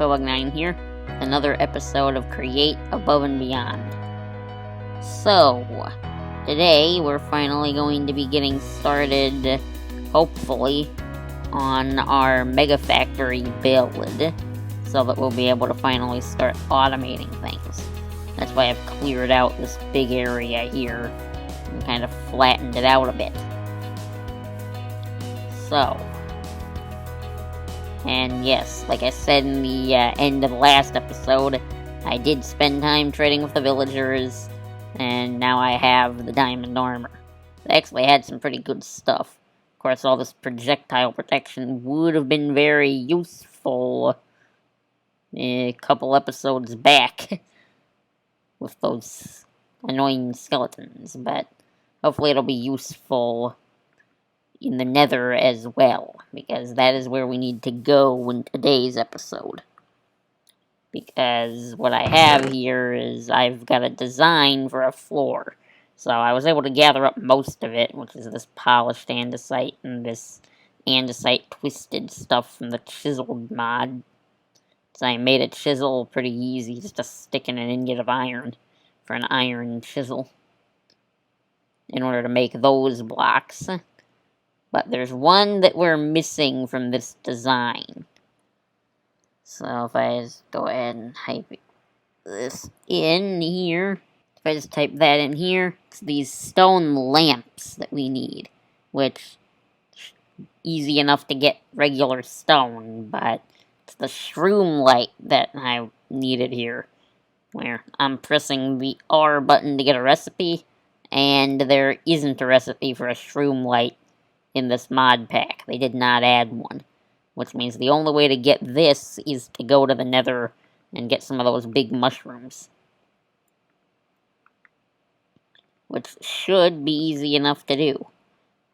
Cobug9 here, another episode of Create Above and Beyond. So, today we're finally going to be getting started, hopefully, on our Mega Factory build, so that we'll be able to finally start automating things. That's why I've cleared out this big area here, and kind of flattened it out a bit. So, and yes, like I said in the end of the last episode, I did spend time trading with the villagers, and now I have the diamond armor. They actually had some pretty good stuff. Of course, all this projectile protection would have been very useful a couple episodes back with those annoying skeletons, but hopefully it'll be useful in the Nether as well, because that is where we need to go in today's episode. Because what I have here is I've got a design for a floor. So I was able to gather up most of it, which is this polished andesite and this andesite twisted stuff from the chiseled mod. So I made a chisel pretty easy, just to stick in an ingot of iron for an iron chisel in order to make those blocks. But there's one that we're missing from this design. So if I just go ahead and type this in here, if I just type that in here, it's these stone lamps that we need, which easy enough to get regular stone, but it's the shroom light that I needed here, where I'm pressing the R button to get a recipe, and there isn't a recipe for a shroom light in this mod pack. They did not add one, which means the only way to get this is to go to the Nether and get some of those big mushrooms, which should be easy enough to do.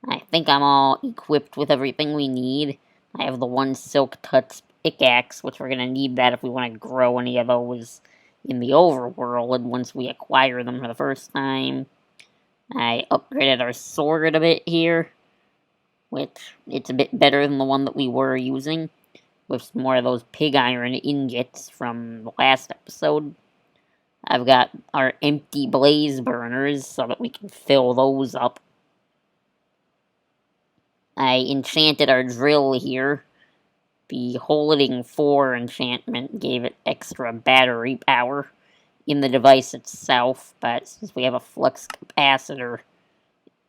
I think I'm all equipped with everything we need. I have the one Silk Touch pickaxe, which we're going to need that if we want to grow any of those in the overworld once we acquire them for the first time. I upgraded our sword a bit here, which it's a bit better than the one that we were using, with some more of those pig iron ingots from the last episode. I've got our empty blaze burners so that we can fill those up. I enchanted our drill here. The Holding 4 enchantment gave it extra battery power in the device itself, but since we have a flux capacitor,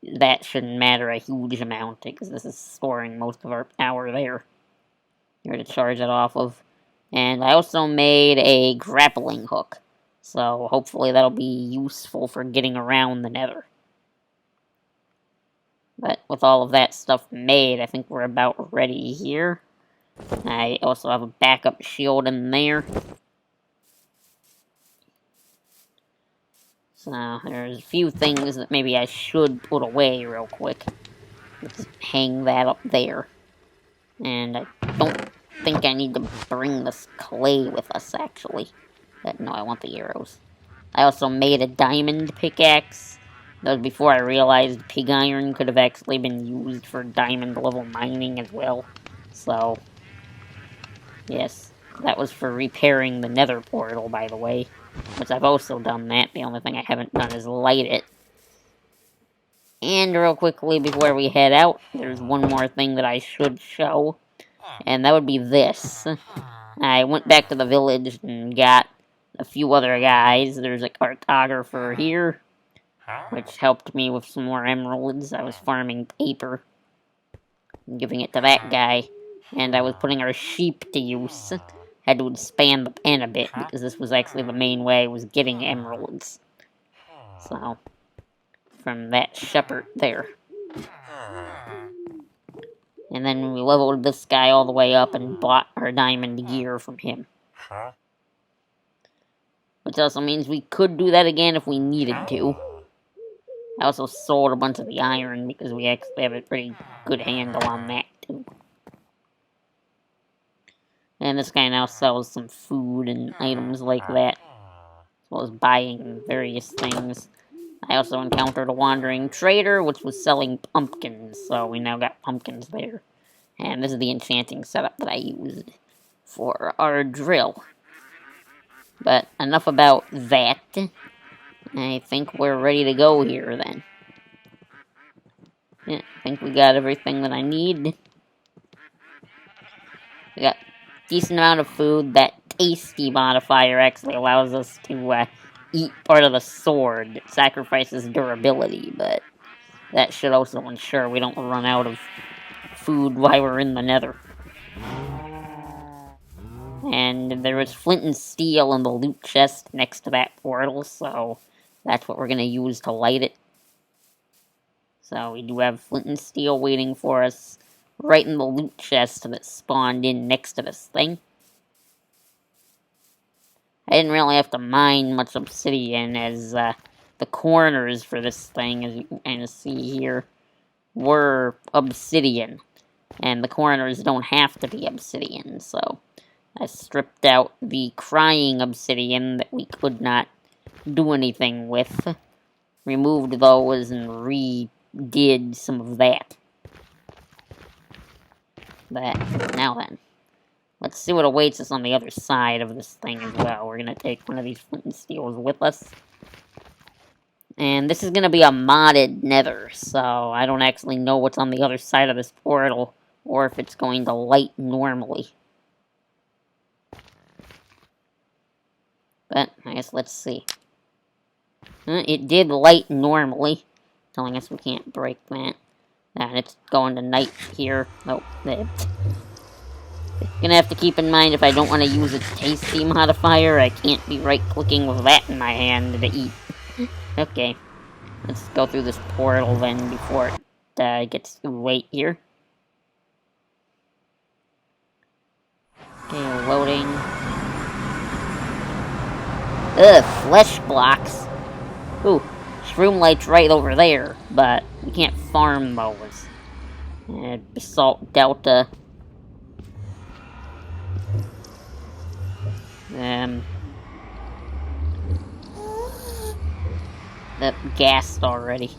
that shouldn't matter a huge amount, because this is storing most of our power there. Here to charge it off of. And I also made a grappling hook, so hopefully that'll be useful for getting around the Nether. But with all of that stuff made, I think we're about ready here. I also have a backup shield in there. So there's a few things that maybe I should put away real quick. Let's hang that up there. And I don't think I need to bring this clay with us, actually. But no, I want the arrows. I also made a diamond pickaxe. That was before I realized pig iron could have actually been used for diamond level mining as well. So, yes, that was for repairing the Nether portal, by the way. Which I've also done that. The only thing I haven't done is light it. And real quickly, before we head out, there's one more thing that I should show. And that would be this. I went back to the village and got a few other guys. There's a cartographer here, which helped me with some more emeralds. I was farming paper and giving it to that guy. And I was putting our sheep to use. Had to expand the pen a bit, because this was actually the main way I was getting emeralds. So, from that shepherd there. And then we leveled this guy all the way up and bought our diamond gear from him. Which also means we could do that again if we needed to. I also sold a bunch of the iron, because we actually have a pretty good handle on that, too. And this guy now sells some food and items like that, as well as buying various things. I also encountered a wandering trader, which was selling pumpkins, so we now got pumpkins there. And this is the enchanting setup that I used for our drill. But enough about that. I think we're ready to go here then. Yeah, I think we got everything that I need. We got a decent amount of food. That tasty modifier actually allows us to eat part of the sword. It sacrifices durability, but that should also ensure we don't run out of food while we're in the Nether. And there was flint and steel in the loot chest next to that portal, so that's what we're going to use to light it. So we do have flint and steel waiting for us right in the loot chest that spawned in next to this thing. I didn't really have to mine much obsidian, as the corners for this thing, as you can kind of see here, were obsidian. And the corners don't have to be obsidian, so I stripped out the crying obsidian that we could not do anything with, removed those, and redid some of that. But now then, let's see what awaits us on the other side of this thing as well. We're going to take one of these flint and steels with us. And this is going to be a modded nether, so I don't actually know what's on the other side of this portal, or if it's going to light normally. But I guess let's see. It did light normally, telling us we can't break that. And it's going to night here. Oh, there. Gonna have to keep in mind, if I don't want to use its tasty modifier, I can't be right-clicking with that in my hand to eat. Okay. Let's go through this portal then before it gets too late here. Okay, loading. Ugh, flesh blocks. Ooh, shroom light's right over there, but we can't farm those. Basalt Delta. That gassed already.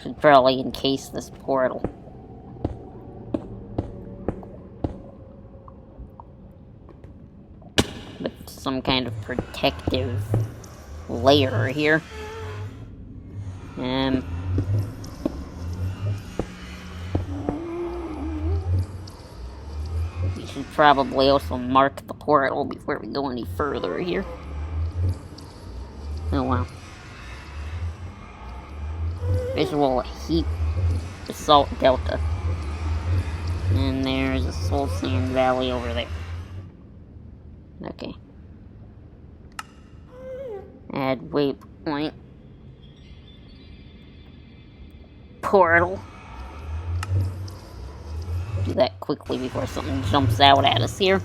Should probably encase this portal. With some kind of protective layer here. We should probably also mark the portal before we go any further here. Oh wow. Visual heat basalt delta. And there's a soul sand valley over there. Okay. Add waypoint. Portal. Do that quickly before something jumps out at us here.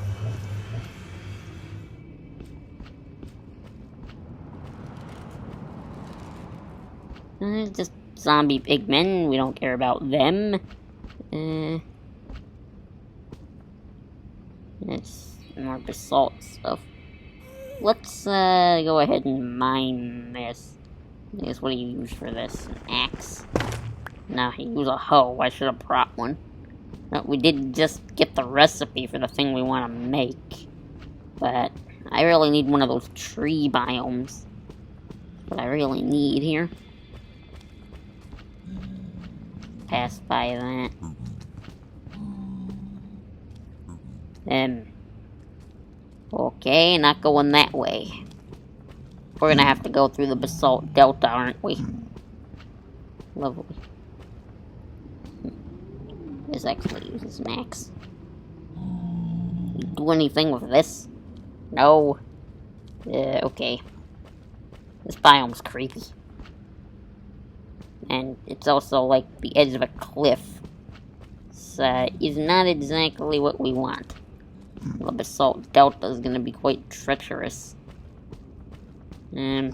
Just zombie pigmen. We don't care about them. It's more basalt stuff. Let's go ahead and mine this. I guess, what do you use for this? An axe? No, you use a hoe. I should have brought one. No, we did just get the recipe for the thing we want to make. But I really need one of those tree biomes. That's what I really need here. Pass by that. Okay, not going that way. We're gonna have to go through the basalt delta, aren't we? Lovely. This actually uses max. You do anything with this? No. Okay. This biome's creepy. And it's also like the edge of a cliff. So is not exactly what we want. The basalt delta is going to be quite treacherous. We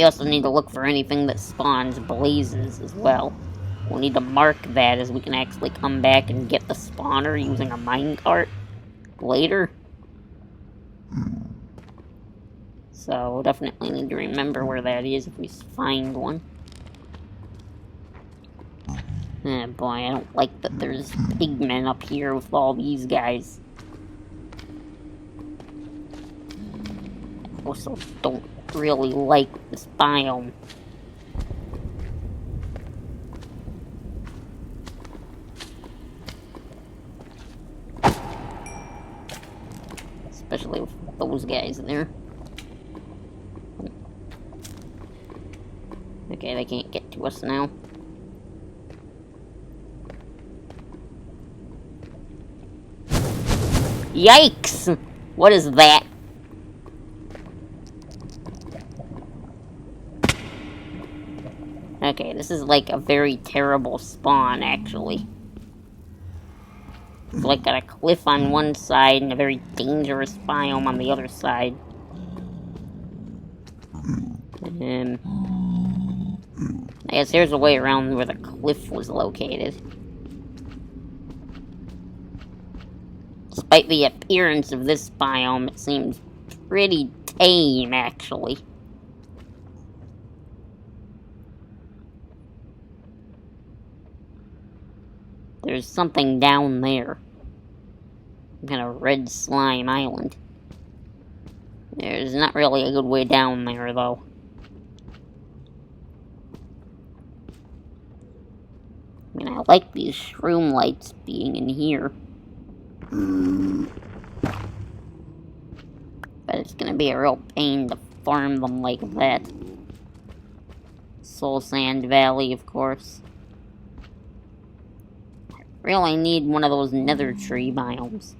also need to look for anything that spawns blazes as well. We'll need to mark that, as we can actually come back and get the spawner using a minecart later. So we'll definitely need to remember where that is if we find one. Oh boy, I don't like that there's pigmen up here with all these guys. I also don't really like this biome. Especially with those guys there. Okay, they can't get to us now. Yikes! What is that? Okay, this is like a very terrible spawn, actually. It's like got a cliff on one side and a very dangerous biome on the other side. I guess here's a way around where the cliff was located. Despite the appearance of this biome, it seems pretty tame, actually. There's something down there. Kind of red slime island. There's not really a good way down there, though. I mean, I like these shroom lights being in here. But it's gonna be a real pain to farm them like that. Soul Sand Valley, of course. I really need one of those nether tree biomes.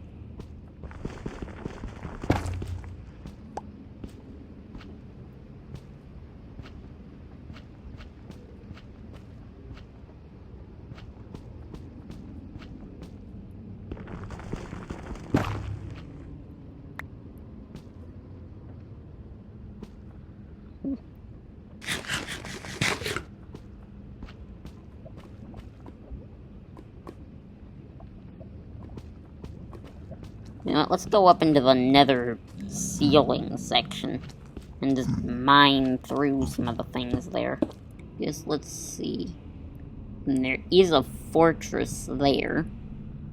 You know what, let's go up into the nether ceiling section and just mine through some of the things there. Just let's see. And there is a fortress there.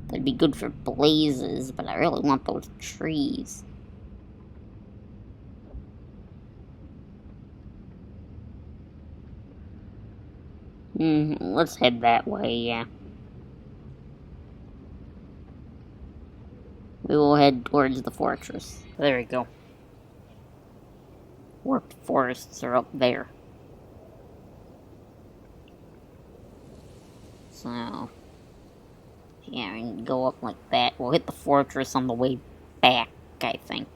That'd be good for blazes, but I really want those trees. Let's head that way, yeah. We will head towards the fortress. There we go. Warped forests are up there. So, yeah, we can go up like that. We'll hit the fortress on the way back, I think.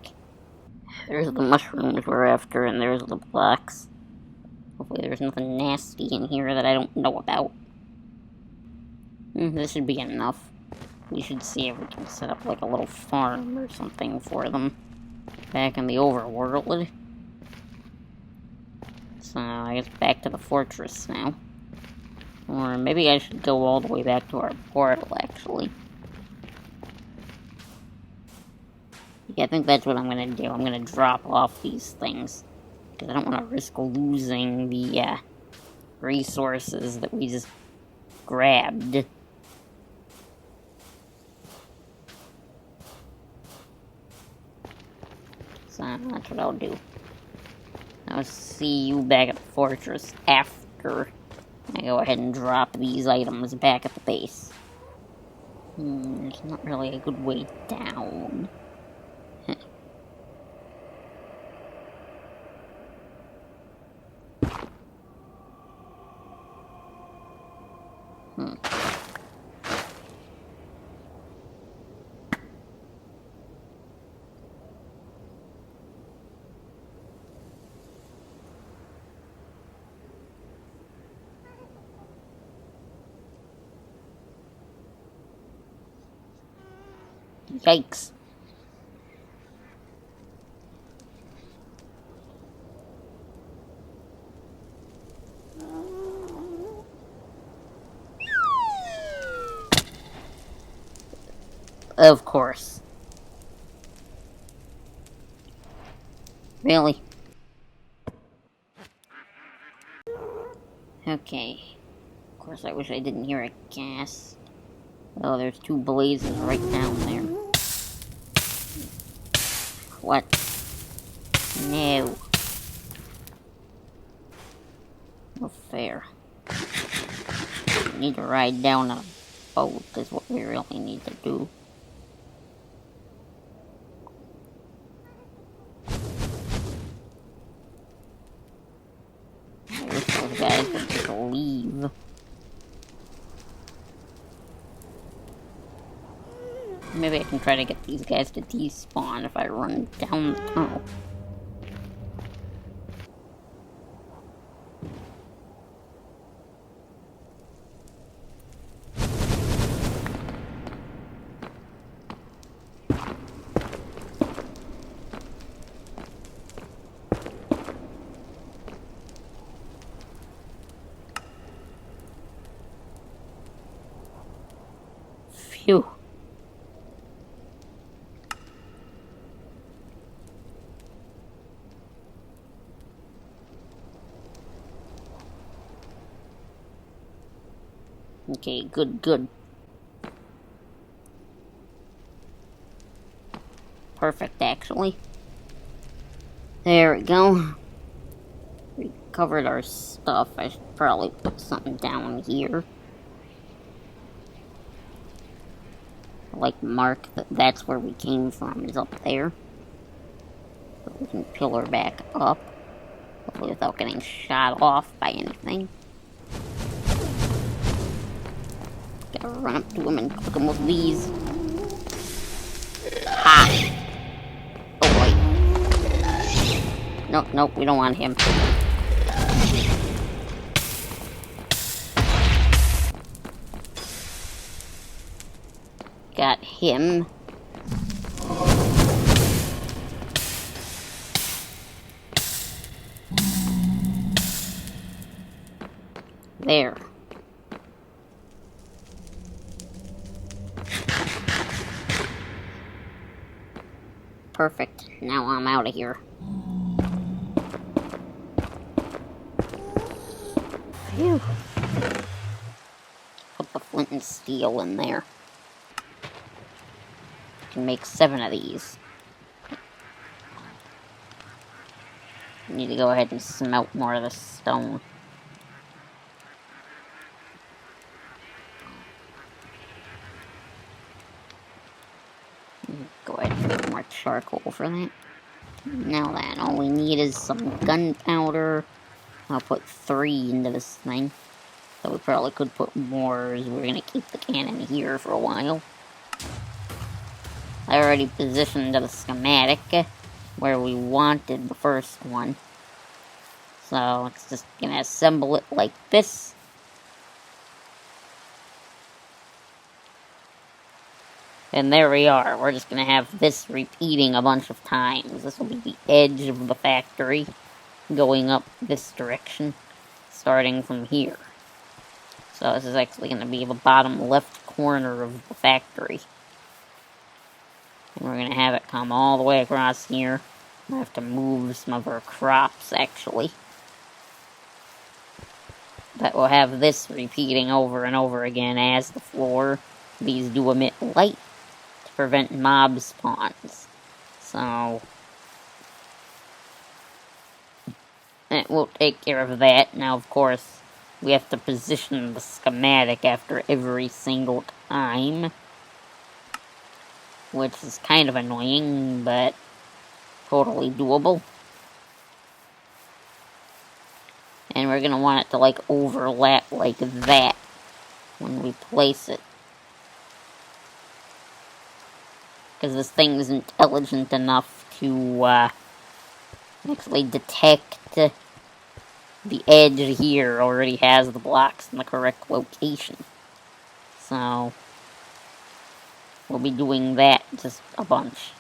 There's the mushrooms we're after, and there's the blocks. Hopefully there's nothing nasty in here that I don't know about. This should be enough. We should see if we can set up like a little farm or something for them back in the overworld. So I guess back to the fortress now. Or maybe I should go all the way back to our portal, actually. Yeah, I think that's what I'm gonna do. I'm gonna drop off these things. Because I don't want to risk losing the resources that we just grabbed. So that's what I'll do. I'll see you back at the fortress after I go ahead and drop these items back at the base. There's not really a good way down. Yikes. Of course. Really? Okay. Of course, I wish I didn't hear a gas. Oh, there's two blazes right down there. What? No. No fair. We need to ride down a boat is what we really need to do. I wish those guys would just leave. Maybe I can try to get these guys to despawn if I run down the tunnel. Phew. Okay, good. Perfect, actually. There we go. We covered our stuff. I should probably put something down here. Like, mark that that's where we came from, is up there. So we can pillar back up. Hopefully without getting shot off by anything. Gotta run up to him and click him with these. Ha! Oh boy. Nope, we don't want him. Got him. There. Perfect. Now I'm out of here. Phew. Put the flint and steel in there. Can make 7 of these. Need to go ahead and smelt more of the stone. Go ahead and get more charcoal for that. Now then, all we need is some gunpowder. I'll put 3 into this thing. So we probably could put more, as we're gonna keep the cannon here for a while. I already positioned the schematic where we wanted the first one. So it's just gonna assemble it like this. And there we are. We're just gonna have this repeating a bunch of times. This will be the edge of the factory, going up this direction, starting from here. So this is actually gonna be the bottom left corner of the factory. And we're gonna have it come all the way across here. I have to move some of our crops, actually. But we'll have this repeating over and over again as the floor. These do emit light to prevent mob spawns. So it will take care of that. Now, of course, we have to position the schematic after every single time, which is kind of annoying, but totally doable. And we're going to want it to, like, overlap like that when we place it. Because this thing is intelligent enough to actually detect the edge here already has the blocks in the correct location. So we'll be doing that just a bunch.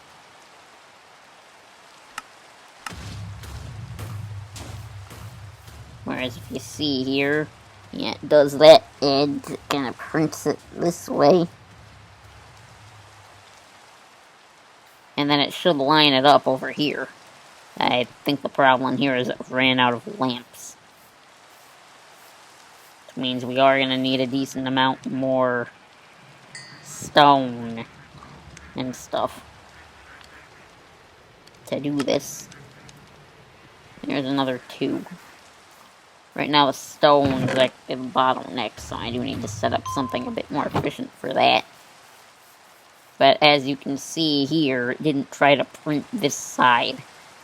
Whereas if you see here, yeah, it does that edge, it kind of prints it this way. And then it should line it up over here. I think the problem here is it ran out of lamps. Which means we are going to need a decent amount more stone and stuff to do this. There's another 2. Right now the stone's like the bottleneck, so I do need to set up something a bit more efficient for that. But as you can see here, it didn't try to print this side.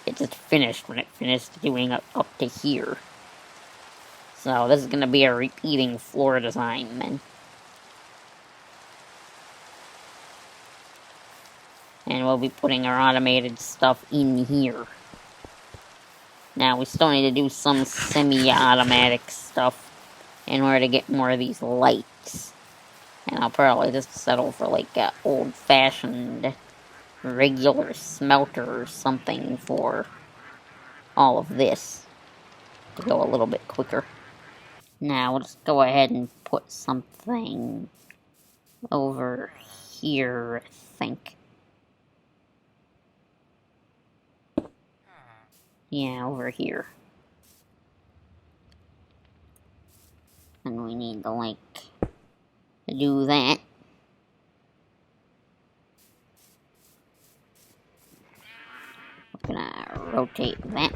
It just finished when it finished doing up to here. So this is going to be a repeating floor design then. And we'll be putting our automated stuff in here. Now we still need to do some semi-automatic stuff in order to get more of these lights. And I'll probably just settle for like a old-fashioned regular smelter or something for all of this to go a little bit quicker. Now we'll just go ahead and put something over here, I think. Yeah, over here. And we need to, like, do that. We're gonna rotate that.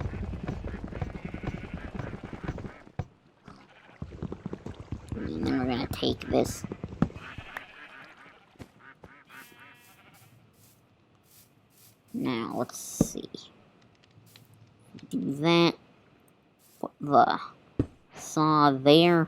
And then we're gonna take this. Now, let's see. Do that. Put the saw there.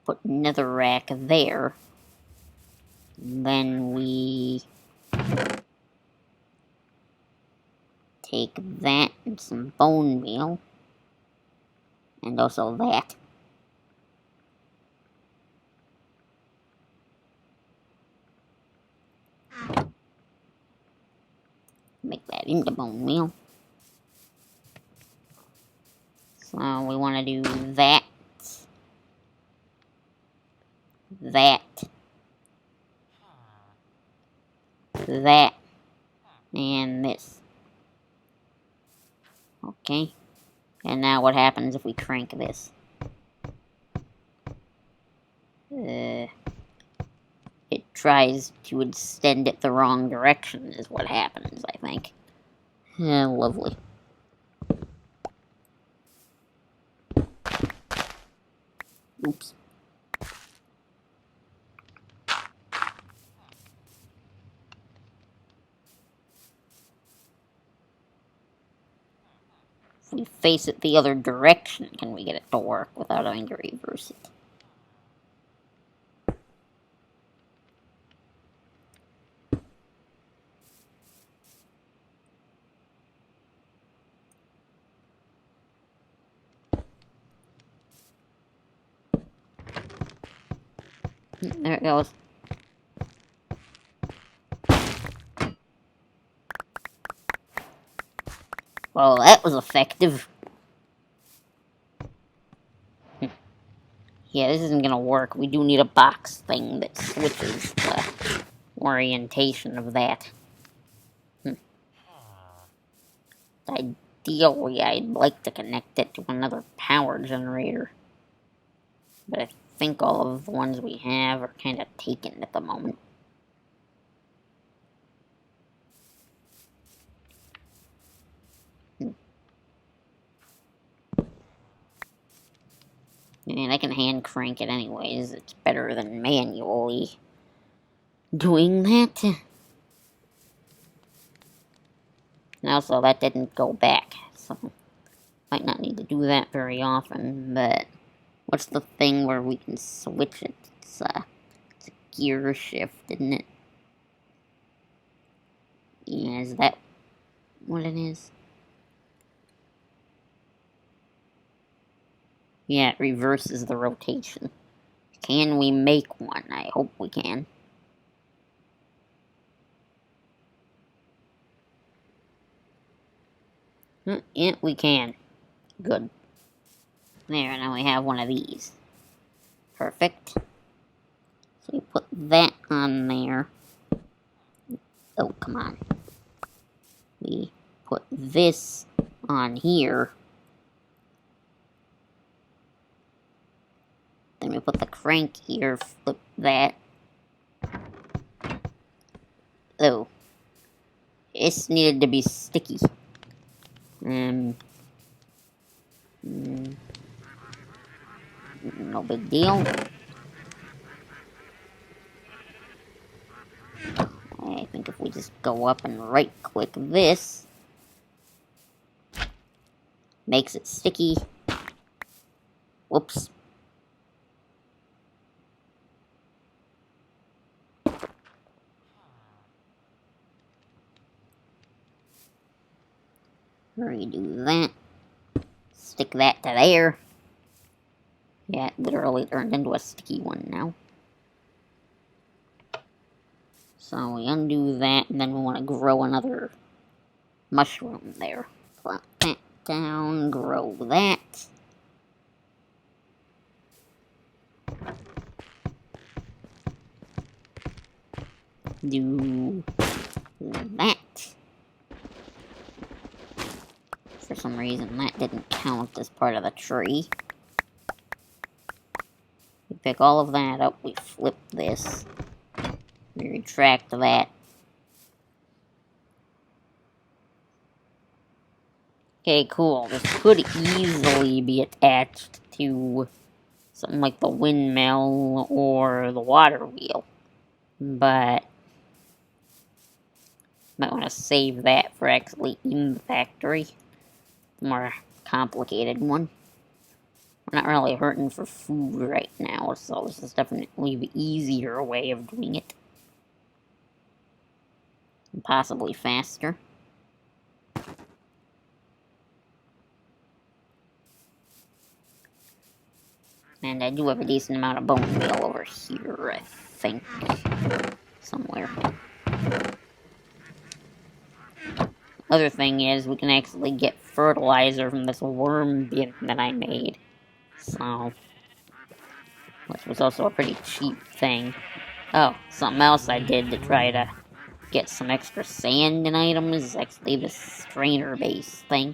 Put nether rack there. And then we take that and some bone meal. And also that. Make that into bone meal. So we want to do that. That. That. And this. Okay. And now what happens if we crank this? It tries to extend it the wrong direction is what happens, I think. Yeah, lovely. Oops. If we face it the other direction, can we get it to work without having to reverse it? There it goes. Well, that was effective. Yeah, this isn't gonna work. We do need a box thing that switches the orientation of that. Ideally, I'd like to connect it to another power generator. But I think all of the ones we have are kind of taken at the moment. And I can hand crank it anyways. It's better than manually doing that. And also, that didn't go back, so might not need to do that very often, but what's the thing where we can switch it? It's a gear shift, isn't it? Yeah, is that what it is? Yeah, it reverses the rotation. Can we make one? I hope we can. Yeah, we can. Good. There, now we have one of these. Perfect. So we put that on there. Oh, come on. We put this on here. Then we put the crank here, flip that. Oh. This needed to be sticky. No big deal. I think if we just go up and right-click this, makes it sticky. Whoops. Redo that. Stick that to there. Yeah, it literally turned into a sticky one now. So we undo that, and then we want to grow another mushroom there. Plop that down, grow that. Do that. For some reason, that didn't count as part of the tree. We pick all of that up, we flip this. We retract that. Okay, cool. This could easily be attached to something like the windmill or the water wheel. But might want to save that for actually in the factory. More complicated one. We're not really hurting for food right now, so this is definitely the easier way of doing it. And possibly faster. And I do have a decent amount of bone meal over here, I think. Somewhere. Other thing is, we can actually get fertilizer from this worm bin that I made. So, which was also a pretty cheap thing. Oh, something else I did to try to get some extra sand in items is actually this strainer base thing.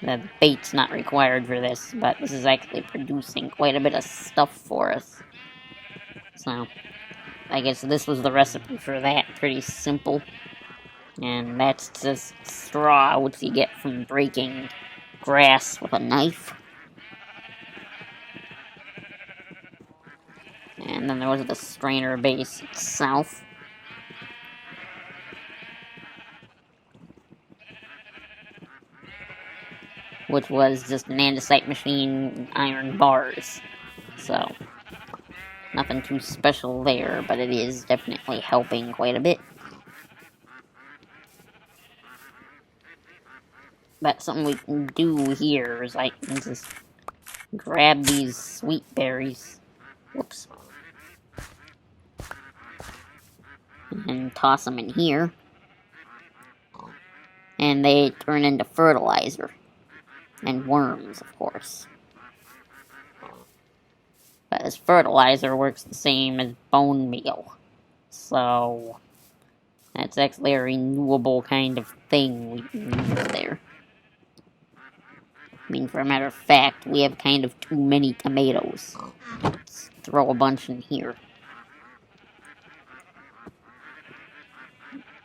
The bait's not required for this, but this is actually producing quite a bit of stuff for us. So, I guess this was the recipe for that. Pretty simple. And that's just straw, which you get from breaking grass with a knife. And then there was the strainer base itself. Which was just an andesite machine, iron bars. So, nothing too special there, but it is definitely helping quite a bit. But something we can do here is I can just grab these sweet berries. Whoops. And toss them in here. And they turn into fertilizer. And worms, of course. But this fertilizer works the same as bone meal. So, that's actually a renewable kind of thing we can use there. I mean, for a matter of fact, we have kind of too many tomatoes. Let's throw a bunch in here.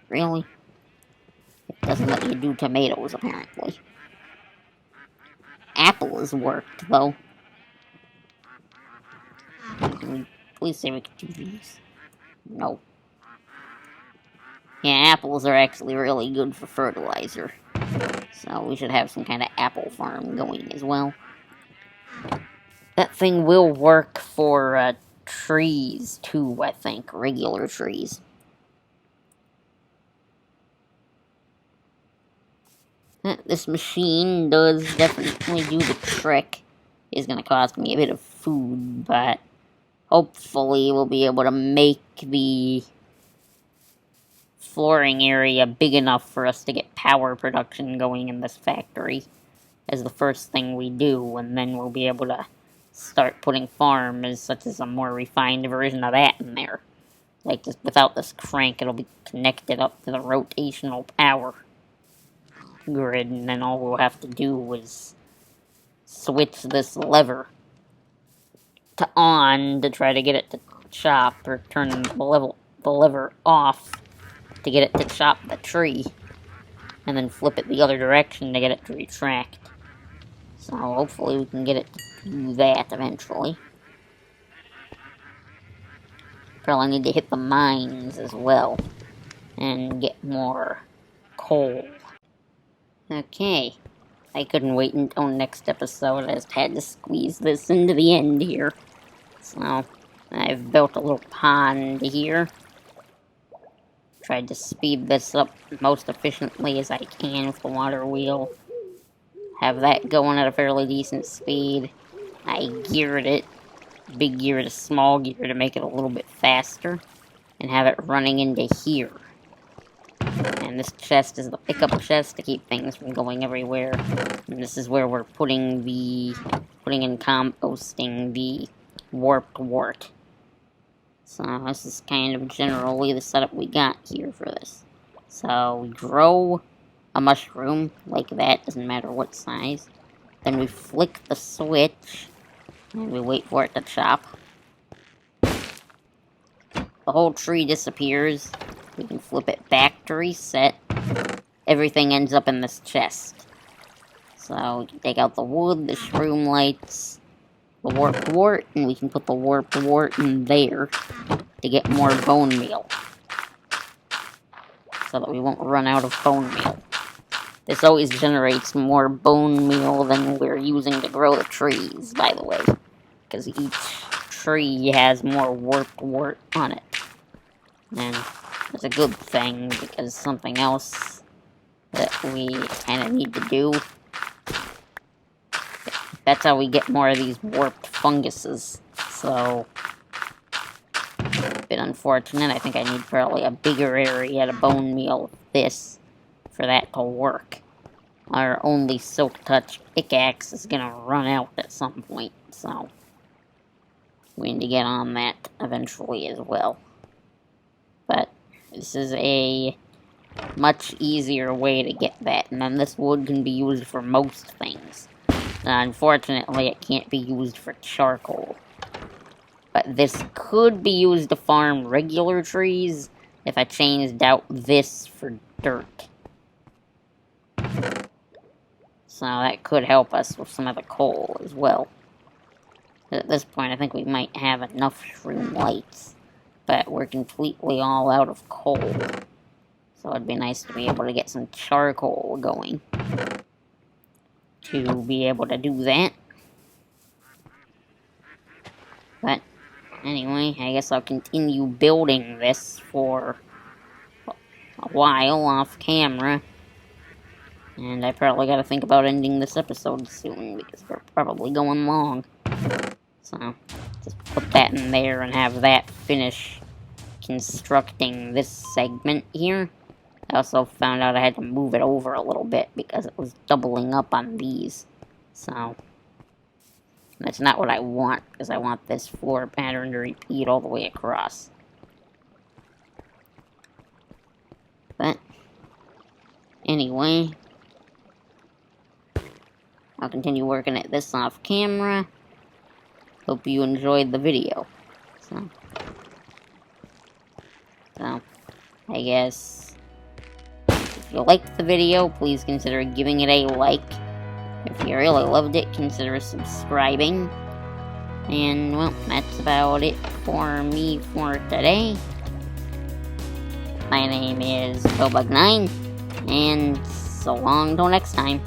Really? It doesn't let you do tomatoes, apparently. Apples worked, though. Can we please say we can do these? No. Yeah, apples are actually really good for fertilizer. So we should have some kind of apple farm going as well. That thing will work for trees, too, I think. Regular trees. This machine does definitely do the trick. It's going to cost me a bit of food, but hopefully we'll be able to make the flooring area big enough for us to get power production going in this factory as the first thing we do, and then we'll be able to start putting farms, such as a more refined version of that in there. Like, just without this crank, it'll be connected up to the rotational power grid, and then all we'll have to do is switch this lever to on to try to get it to chop, or turn the lever off to get it to chop the tree, and then flip it the other direction to get it to retract. So hopefully we can get it to do that eventually. Probably need to hit the mines as well, and get more coal. Okay, I couldn't wait until next episode. I just had to squeeze this into the end here. So, I've built a little pond here. Tried to speed this up most efficiently as I can with the water wheel. Have that going at a fairly decent speed. I geared it, big gear to small gear to make it a little bit faster, and have it running into here. And this chest is the pickup chest to keep things from going everywhere. And this is where we're putting in composting the warped wart. So this is kind of generally the setup we got here for this. So we grow a mushroom like that, doesn't matter what size. Then we flick the switch, and we wait for it to chop. The whole tree disappears. We can flip it back to reset. Everything ends up in this chest. So we can take out the wood, the shroom lights, the warped wart, and we can put the warped wart in there to get more bone meal. So that we won't run out of bone meal. This always generates more bone meal than we're using to grow the trees, by the way. Because each tree has more warped wart on it. And it's a good thing, because something else that we kind of need to do. That's how we get more of these warped funguses. So, a bit unfortunate. I think I need probably a bigger area to bone meal this for that to work. Our only silk touch pickaxe is gonna run out at some point, so we need to get on that eventually as well. But this is a much easier way to get that, and then this wood can be used for most things. Unfortunately, it can't be used for charcoal. But this could be used to farm regular trees if I changed out this for dirt. So that could help us with some of the coal as well. At this point, I think we might have enough shroom lights. But we're completely all out of coal. So it'd be nice to be able to get some charcoal going. To be able to do that. But anyway, I guess I'll continue building this for a while off camera. And I probably gotta think about ending this episode soon, because we're probably going long. So, just put that in there and have that finish constructing this segment here. I also found out I had to move it over a little bit because it was doubling up on these. So, that's not what I want, because I want this floor pattern to repeat all the way across. But, anyway, I'll continue working at this off camera. Hope you enjoyed the video. So, I guess, if you liked the video, please consider giving it a like. If you really loved it, consider subscribing. And, well, that's about it for me for today. My name is Bobug9, and so long till next time.